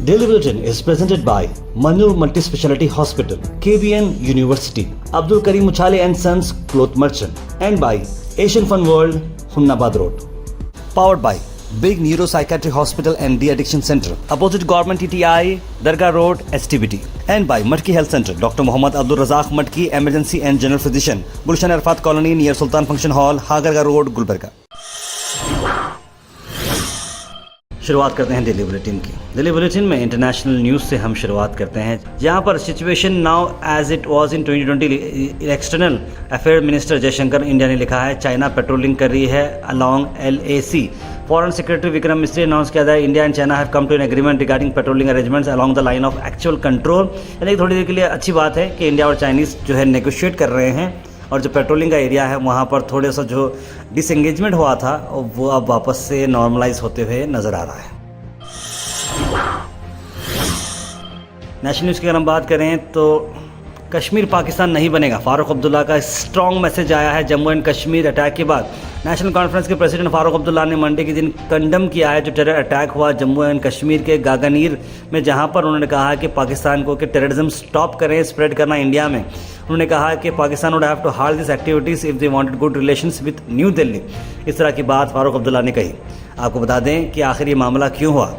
Daily Bulletin is presented by Manur Multi-Speciality Hospital, KBN University, Abdul Karim Uchale and Sons Cloth Merchant, and by Asian Fun World, Hunnabad Road. Powered by Big Neuropsychiatric Hospital and De-Addiction Center, opposite Government TTI, Dargah Road, STBT. And by Matki Health Center, Dr. Muhammad Abdul Razak Matki, Emergency and General Physician, Gulshan Arfat Colony near Sultan Function Hall, Hagarga Road, Gulbarga. शुरुआत करते हैं daily bulletin की। Daily bulletin में international news से हम शुरुआत करते हैं, जहां पर situation now as it was in 2020। External affair minister Jaishankar India ने लिखा है, चाइना पेट्रोलिंग कर रही है along LAC। Foreign secretary Vikram Misri announce किया था, India and China have come to an agreement regarding patrolling arrangements along the line of actual control. यानी थोड़ी देर के लिए अच्छी बात है कि इंडिया और चाइनीज़ जो है नेगोशिएट कर रहे हैं, और जो पेट्रोलिंग का एरिया है वहाँ पर थोड़ा सा जो डिसएंगेजमेंट हुआ था वो अब वापस से नॉर्मलाइज होते हुए नज़र आ रहा है। नेशनल न्यूज़ की अगर हम बात करें तो कश्मीर पाकिस्तान नहीं बनेगा, फारूक अब्दुल्ला का स्ट्रॉन्ग मैसेज आया है जम्मू एंड कश्मीर अटैक के बाद। नेशनल कॉन्फ्रेंस के प्रेसिडेंट फारूक अब्दुल्ला ने मंडे के दिन कंडम किया है जो टेरर अटैक हुआ जम्मू एंड कश्मीर के गागनीर में, जहां पर उन्होंने कहा कि पाकिस्तान को कि टेररिज्म स्टॉप करें स्प्रेड करना इंडिया में। उन्होंने कहा कि Pakistan would have to halt this activities if they wanted good relations with New Delhi. इस तरह की बात फारूक अब्दुल्ला ने कही। आपको बता दें कि आखिर ये मामला क्यों हुआ।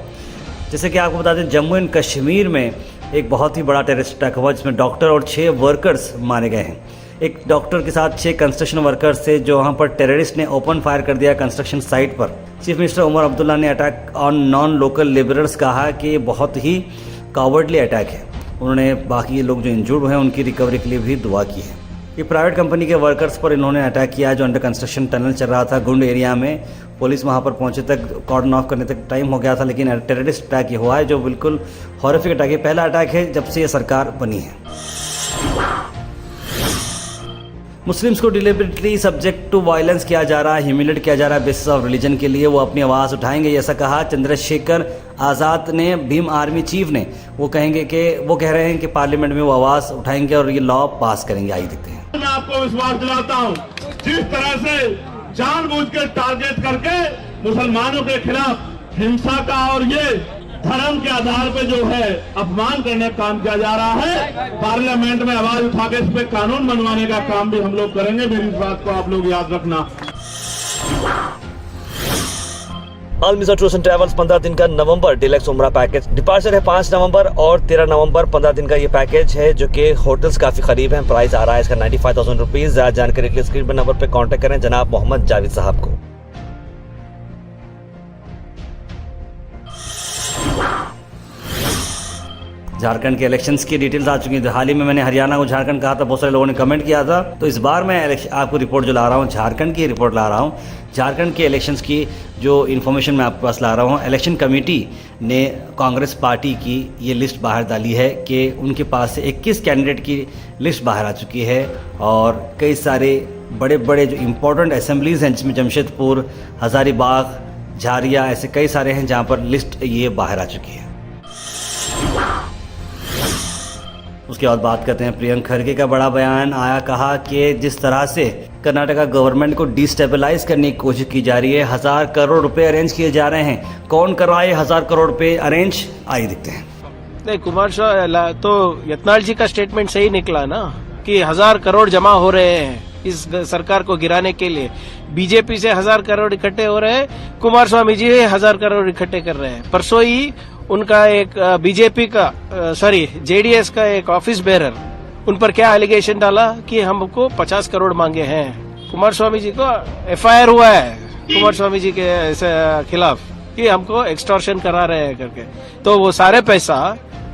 जैसे कि आपको बता दें, जम्मू एंड कश्मीर में एक बहुत ही बड़ा टेररिस्ट अटैक हुआ जिसमें डॉक्टर और 6 वर्कर्स मारे गए हैं। एक डॉक्टर के साथ 6 कंस्ट्रक्शन वर्कर्स थे जो वहाँ पर टेररिस्ट ने ओपन फायर कर दिया कंस्ट्रक्शन साइट पर। चीफ मिनिस्टर उमर अब्दुल्ला ने attack on non local labourers कहा कि ये बहुत ही कावर्डली अटैक है। उन्होंने बाकी लोग जो इंजर्ड हुए हैं उनकी रिकवरी के लिए भी दुआ की है। ये प्राइवेट कंपनी के वर्कर्स पर इन्होंने अटैक किया जो अंडर कंस्ट्रक्शन टनल चल रहा था गुंड एरिया में। पुलिस वहाँ पर पहुँचे तक कॉर्डन ऑफ करने तक टाइम हो गया था, लेकिन टेररिस्ट अटैक ये हुआ है जो बिल्कुल हॉरिफिक अटैक है। पहला अटैक है जब से ये सरकार बनी है। मुस्लिम्स को डिलिबरेटली सब्जेक्ट टू वायलेंस किया जा रहा है, ह्यूमिलेट किया जा रहा है बेसिस ऑफ रिलीजन के लिए। वो अपनी आवाज़ उठाएंगे, ऐसा कहा चंद्रशेखर आज़ाद ने, भीम आर्मी चीफ ने। वो कह रहे हैं कि पार्लियामेंट में वो आवाज़ उठाएंगे और ये लॉ पास करेंगे। आइए देखते हैं। मैं आपको विश्वास दिलाता हूँ, जिस तरह से जानबूझ के टारगेट करके मुसलमानों के खिलाफ हिंसा का और ये धर्म के आधार पे जो है अपमान करने का काम किया जा रहा है, पार्लियामेंट में आवाज उठा के इस पे कानून बनवाने का काम भी हम लोग करेंगे। मेरी इस बात को आप लोग याद रखना। अलमिज़ा टूर्स एंड ट्रैवल्स 15 दिन का नवंबर डिलक्स उम्रा पैकेज डिपार्चर है 5 नवंबर और 13 नवंबर। 15 दिन का ये पैकेज है जो कि होटल्स काफ़ी करीब हैं। प्राइस आ रहा है इसका 95,000 रुपीज़। ज़्यादा जानकारी के लिए स्क्रीन पर नंबर पर कॉन्टैक्ट करें जनाब मोहम्मद जावेद साहब को। झारखंड के इलेक्शंस की डिटेल्स आ चुकी हैं। हाल ही में मैंने हरियाणा को झारखंड कहा था, बहुत सारे लोगों ने कमेंट किया था, तो इस बार मैं आपको रिपोर्ट जो ला रहा हूँ झारखंड की रिपोर्ट ला रहा हूँ। झारखंड के इलेक्शंस की जो इन्फॉर्मेशन मैं आपके पास ला रहा हूँ। इलेक्शन कमेटी ने कांग्रेस पार्टी की ये लिस्ट बाहर डाली है कि उनके पास से 21 कैंडिडेट की लिस्ट बाहर आ चुकी है, और कई सारे बड़े बड़े जो इम्पोर्टेंट असेंबलीज़ हैं जिसमें जमशेदपुर, हज़ारीबाग, झारिया, ऐसे कई सारे हैं जहाँ पर लिस्ट ये बाहर आ चुकी है। उसके बाद बात करते हैं प्रियंक खरगे का बड़ा बयान आया। कहा कि जिस तरह से कर्नाटका गवर्नमेंट को डिस्टेबलाइज करने की कोशिश की जा रही है, 1000 करोड़ रुपए अरेंज किए जा रहे हैं। कौन कर रहा है 1000 करोड़ रुपए अरेंज, आइए देखते हैं। नहीं, कुमार तो यत्नाल जी का स्टेटमेंट सही निकला ना कि 1000 करोड़ जमा हो रहे हैं इस सरकार को गिराने के लिए। बीजेपी से 1000 करोड़ इकट्ठे हो रहे हैं, कुमार स्वामी जी 1000 करोड़ इकट्ठे कर रहे हैं। परसों ही उनका एक जेडीएस का एक ऑफिस बेरर उन पर क्या एलिगेशन डाला कि हमको 50 करोड़ मांगे हैं। कुमार स्वामी जी को FIR हुआ है कुमार स्वामी जी के खिलाफ कि हमको एक्सटॉर्शन करा रहे हैं करके। तो वो सारे पैसा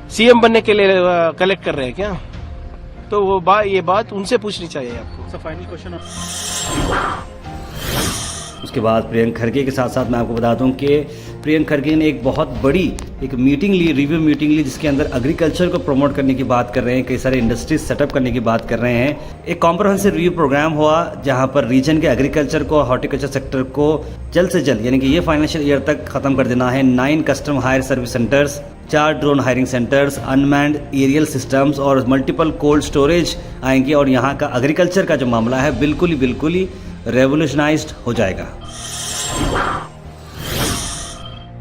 CM बनने के लिए कलेक्ट कर रहे हैं क्या? तो वो ये बात उनसे पूछनी चाहिए आपको। Final question. उसके बाद प्रियंक खरगे के साथ साथ मैं आपको बता दूं कि प्रियंक खरगे ने एक बहुत बड़ी मीटिंग ली, रिव्यू मीटिंग ली, जिसके अंदर एग्रीकल्चर को प्रमोट करने की बात कर रहे हैं, कई सारे इंडस्ट्रीज सेटअप करने की बात कर रहे हैं। एक कॉम्प्रहेंसिव रिव्यू प्रोग्राम हुआ जहां पर रीजन के एग्रीकल्चर को, हॉर्टिकल्चर सेक्टर को जल्द से जल्द यानी कि ये फाइनेंशियल ईयर तक खत्म कर देना है। 9 custom hire service centres, 4 drone hiring centres, unmanned aerial systems और मल्टीपल कोल्ड स्टोरेज आएंगे, और यहाँ का एग्रीकल्चर का जो मामला है बिल्कुल ही रेवोल्यूशनाइज्ड हो जाएगा।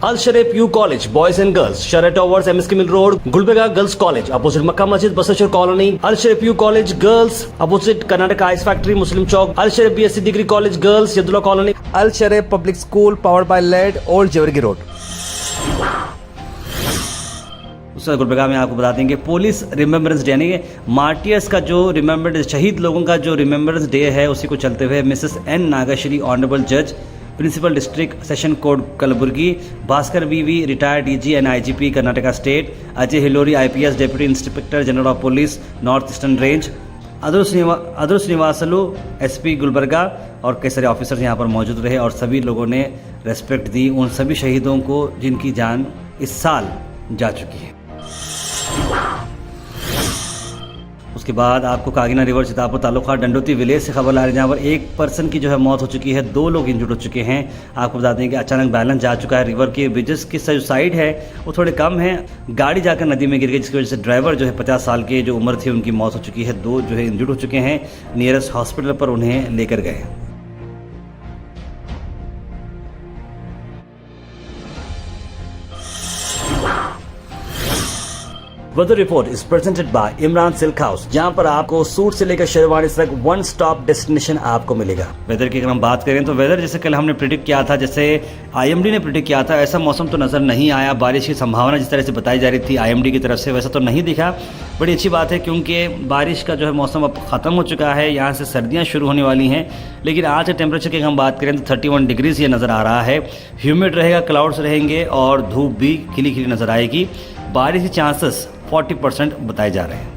Al Sharif U college boys and girls Shara towers MSK mill road Gulbarga girls college opposite Mecca Masjid Basaveshwar colony Al Sharif U college girls opposite Karnataka ice factory Muslim Chowk Al Sharif BSc degree college girls Yadulla colony Al Sharif public school powered by LED old Jewargi road. दूसरा गुलबर्गा में आपको बता देंगे police remembrance day यानी कि martyrs का जो remembrance शहीद लोगों का जो रिमेम्बरेंस डे है उसी को चलते हुए मिसेस N नागाश्री ऑनरेबल जज principal district session court Kalaburagi Bhaskar VV retired DG and IGP Karnataka state Ajay Hilori IPS deputy inspector general of police north eastern range Adur Srinivasulu SP Gulbarga और कई सारे ऑफिसर्स यहाँ पर मौजूद रहे और सभी लोगों ने रेस्पेक्ट दी उन सभी शहीदों को जिनकी जान इस साल जा चुकी है। उसके बाद आपको कागिना रिवर चितापुर तालुका डंडोती विलेज से खबर आ रही है जहाँ पर एक पर्सन की जो है मौत हो चुकी है, 2 लोग इंजर्ड हो चुके हैं। आपको बता दें कि अचानक बैलेंस जा चुका है। रिवर के ब्रिजेस की जो साइड है वो थोड़े कम है, गाड़ी जाकर नदी में गिर गई जिसकी वजह से ड्राइवर जो है 50 साल के जो उम्र थी उनकी मौत हो चुकी है। 2 जो है इंजर्ड हो चुके हैं, नियरेस्ट हॉस्पिटल पर उन्हें लेकर गए। Weather report is presented by Imran silk house, जहां पर आपको सूट से लेकर शेरवानी तक वन स्टॉप डेस्टिनेशन आपको मिलेगा। वेदर की अगर हम बात करें तो वेदर जैसे कल हमने प्रिडिक्ट किया था, जैसे IMD ने प्रिडिक्ट किया था, ऐसा मौसम तो नजर नहीं आया। बारिश की संभावना जिस तरह से बताई जा रही थी IMD की तरफ से वैसा तो नहीं दिखा। बड़ी अच्छी बात है क्योंकि बारिश का जो है मौसम अब ख़त्म हो चुका है, यहाँ से सर्दियाँ शुरू होने वाली हैं। लेकिन आज के टेम्परेचर की हम बात करें तो 31 डिग्रीज ये नज़र आ रहा है। ह्यूमिड रहेगा, क्लाउड्स रहेंगे और धूप भी खिली खिली नज़र आएगी। बारिश के चांसेस 40% बताए जा रहे हैं।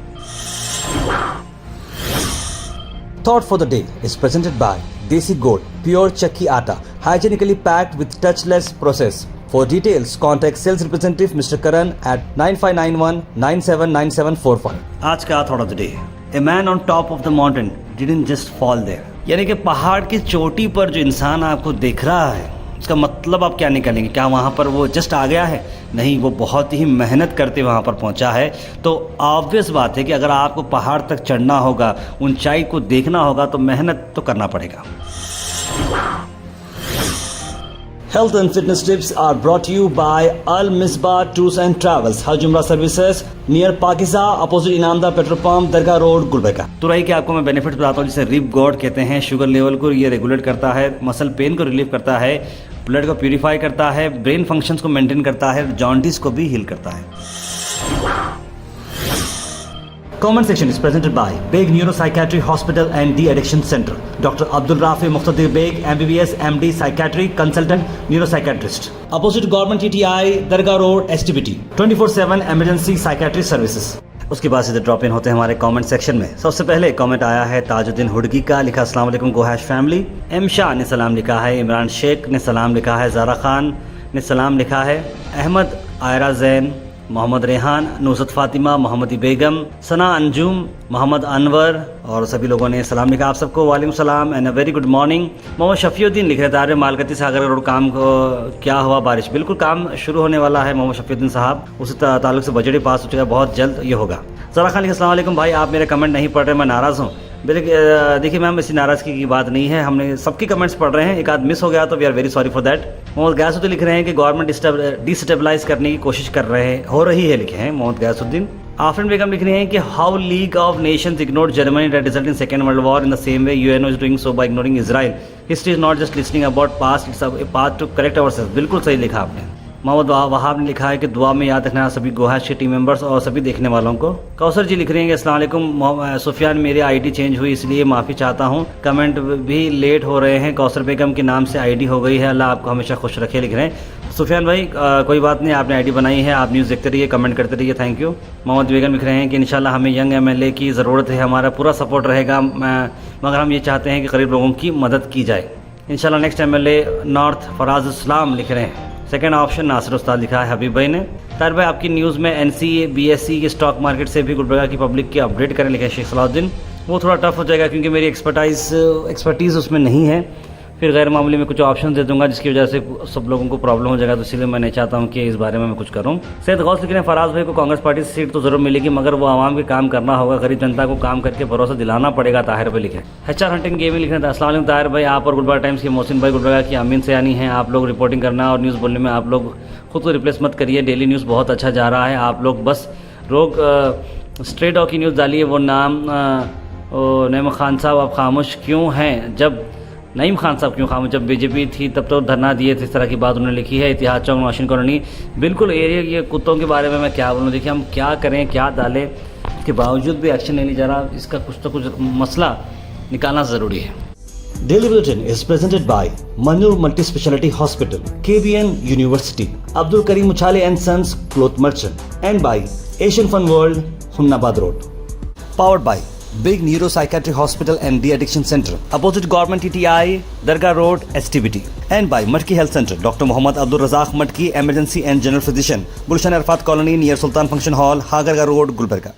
Thought for the day is presented by Desi Gold, pure chakki atta, hygienically packed with touchless process. For details, contact sales representative Mr. Karan at 9591 979745. आज का thought of the day, a man on top of the mountain didn't just fall there, यानी कि पहाड़ की चोटी पर जो इंसान आपको देख रहा है उसका मतलब आप क्या निकालेंगे? क्या वहाँ पर वो जस्ट आ गया है? नहीं, वो बहुत ही मेहनत करते वहाँ पर पहुँचा है। तो ऑब्वियस बात है कि अगर आपको पहाड़ तक चढ़ना होगा, ऊंचाई को देखना होगा तो मेहनत तो करना पड़ेगा। Health and fitness tips are brought to you by Al Misbah Tours and Travels, Hajj Umrah Services near Pakisa, opposite Inamda Petrol Pump, Dargah Road, Gulbarga। तो रही कि आपको मैं बेनिफिट बताता हूँ, जिसे रिप गॉड कहते हैं। शुगर लेवल को ये रेगुलेट करता है, मसल पेन को रिलीव करता है, ब्लड को प्यूरिफाई करता है, ब्रेन फंक्शंस को मेंटेन करता है, जॉन्डिस को भी हील करता है। Comment section is presented by Beg Neuropsychiatry Hospital and De-Addiction Center. Dr. Abdul Rafi Muqtadir Beg, MBBS, MD, Psychiatry, Consultant, Neuropsychiatrist. Opposite Government TTI, Dargah Road, STBT. 24/7 Emergency Psychiatry Services. उसके बाद सीधे drop in होते हैं हमारे comment section में। सबसे पहले comment आया है ताजुद्दीन हुडगी का, लिखा अस्सलाम वालेकुम गोहैश फैमिली। M शाह ने सलाम लिखा है, इमरान शेख ने सलाम लिखा है, ज़ारा खान ने सलाम लिखा है, अहमद आयरा जैन, मोहम्मद रेहान, नुसरत फातिमा, मोहम्मदी बेगम, सना अंजुम, मोहम्मद अनवर और सभी लोगों ने सलाम लिखा। आप सबको वालेकुम सलाम and a very good morning. Mohammad Shafiuddin लिख रहे थे मालगती सागर रोड काम को क्या हुआ बारिश? बिल्कुल काम शुरू होने वाला है मोहम्मद शफीउद्दीन साहब, उस ताल्लुक से बजट ही पास हो चुका है, बहुत जल्द ये होगा। ज़रा खान लिखा अस्सलाम वालेकुम भाई, आप मेरे कमेंट नहीं पढ़ रहे, मैं नाराज़ हूँ। देखिए मैम, ऐसी नाराज़गी की बात नहीं है, हमने सबके कमेंट्स पढ़ रहे हैं, एक आध मिस हो गया तो we are very sorry for that. Mohammad Ghayasuddin लिख रहे हैं कि गवर्नमेंट डिस्टेबलाइज करने की कोशिश कर रहे हैं, हो रही है, लिखे हैं मोहम्मद गैसुद्दीन। आफरीन बेगम लिख रहे हैं कि how League of Nations ignored Germany that result in second world war in the same way UNO is doing so by ignoring Israel. History is not just listening about past, it's a path to correct ourself. बिल्कुल सही लिखा आपने। मोहम्मद वहाब ने लिखा है कि दुआ में याद रखना सभी गोहैश के टीम मेंबर्स और सभी देखने वालों को। कौसर जी लिख रही हैं कि अस्सलाम वालेकुम सुफियान, मेरी ID चेंज हुई इसलिए माफ़ी चाहता हूँ, कमेंट भी लेट हो रहे हैं, कौसर बेगम के नाम से ID हो गई है, अल्लाह आपको हमेशा खुश रखे, लिख रहे हैं। सुफियान भाई कोई बात नहीं, आपने ID बनाई है, आप न्यूज़ देखते रहिए, कमेंट करते रहिए, थैंक यू। मोहम्मद बेगम लिख रहे हैं कि इंशाल्लाह हमें यंग MLA की ज़रूरत है, हमारा पूरा सपोर्ट रहेगा, मगर हम ये चाहते हैं कि गरीब लोगों की मदद की जाए इंशाल्लाह। नेक्स्ट MLA नॉर्थ फराज इस्लाम लिख रहे हैं। सेकंड ऑप्शन नासिर उस्ताद लिखा है हबीब भाई ने। तार भाई आपकी न्यूज़ में NCA BSE के स्टॉक मार्केट से भी गुलबर्गा की पब्लिक की अपडेट करें, लिखा है शेख सलाउद्दीन। वो थोड़ा टफ हो जाएगा क्योंकि मेरी एक्सपर्टीज़ उसमें नहीं है, फिर गैर मामूली में कुछ ऑप्शन दे दूंगा जिसकी वजह से सब लोगों को प्रॉब्लम हो जाएगा, तो इसलिए मैं नहीं चाहता हूं कि इस बारे में मैं कुछ करूं। सैयद गौस लिख रहे हैं फराज भाई को कांग्रेस पार्टी से सीट तो जरूर मिलेगी, मगर वो आवाम के काम करना होगा, गरीब जनता को काम करके भरोसा दिलाना पड़ेगा। ताहिर भाई लिखे। HR हंटिंग गेमिंग लिख रहे हैं अस्सलाम वालेकुम ताहिर भाई, आप और गुलबर्गा टाइम्स के मोहसिन भाई गुलबर्गा की अमीन से यानी हैं आप लोग, रिपोर्टिंग करना और न्यूज़ बोलने में आप लोग खुद को रिप्लेस मत करिए। डेली न्यूज़ बहुत अच्छा जा रहा है, आप लोग बस स्ट्रे डॉग की न्यूज़ डालिए। वो नाम नईम खान साहब आप खामोश क्यों हैं? जब नईम खान साहब क्यों खामोश? जब बीजेपी थी तब तो धरना दिए थे, इस तरह की बात उन्होंने लिखी है। इतिहास चौक नौशीन कॉलोनी, बिल्कुल ये कुत्तों के बारे में मैं क्या बोलूँ। देखिए हम क्या करें क्या डालें, इसके बावजूद भी एक्शन नहीं लिया जा रहा। इसका कुछ तो कुछ मसला निकालना ज़रूरी है। Daily Bulletin is presented by Manur Multi-Speciality Hospital, KBN University, Abdul Karim Uchale and Sons Cloth Merchant, and by Asian Fun World, Humnabad Road. Powered by Big Neuropsychiatry Hospital and De-Addiction Center, opposite Government TTI, Dargah Road, STBT. And by Matki Health Center, Dr. Muhammad Abdul Razak Matki, Emergency and General Physician, Gulshan Arfat Colony near Sultan Function Hall, Hagarga Road, Gulbarga.